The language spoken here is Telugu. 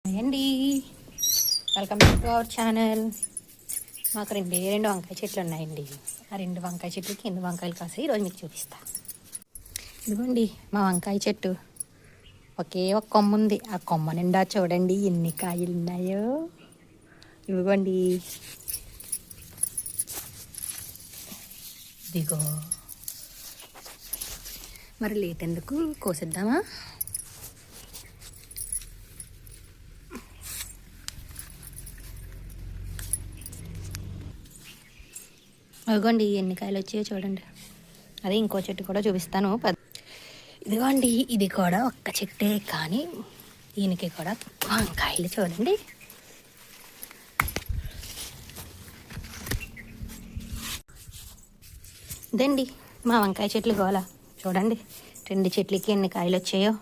అండి, welcome back to our channel. మాకు రెండు వంకాయ చెట్లు ఉన్నాయండి. ఆ రెండు వంకాయ చెట్లకి ఎన్ని వంకాయలు కాసాయి ఈరోజు మీకు చూపిస్తా. ఇదిగోండి మా వంకాయ చెట్టు. ఒకే ఒక కొమ్మ ఉంది. ఆ కొమ్మ నిండా చూడండి ఎన్ని కాయలు ఉన్నాయో. ఇదిగోండి, ఇదిగో. మరి లేట్ ఎందుకు, కోసేద్దామా? అదిగోండి ఎన్ని కాయలు వచ్చాయో చూడండి. అదే ఇంకో చెట్టు కూడా చూపిస్తాను. ఇదిగోండి, ఇది కూడా ఒక్క చెట్టే, కానీ దీనికి కూడా వంకాయలు చూడండి. ఇదండి మా వంకాయ చెట్లు గోల. చూడండి రెండు చెట్లకి ఎన్ని కాయలు వచ్చాయో.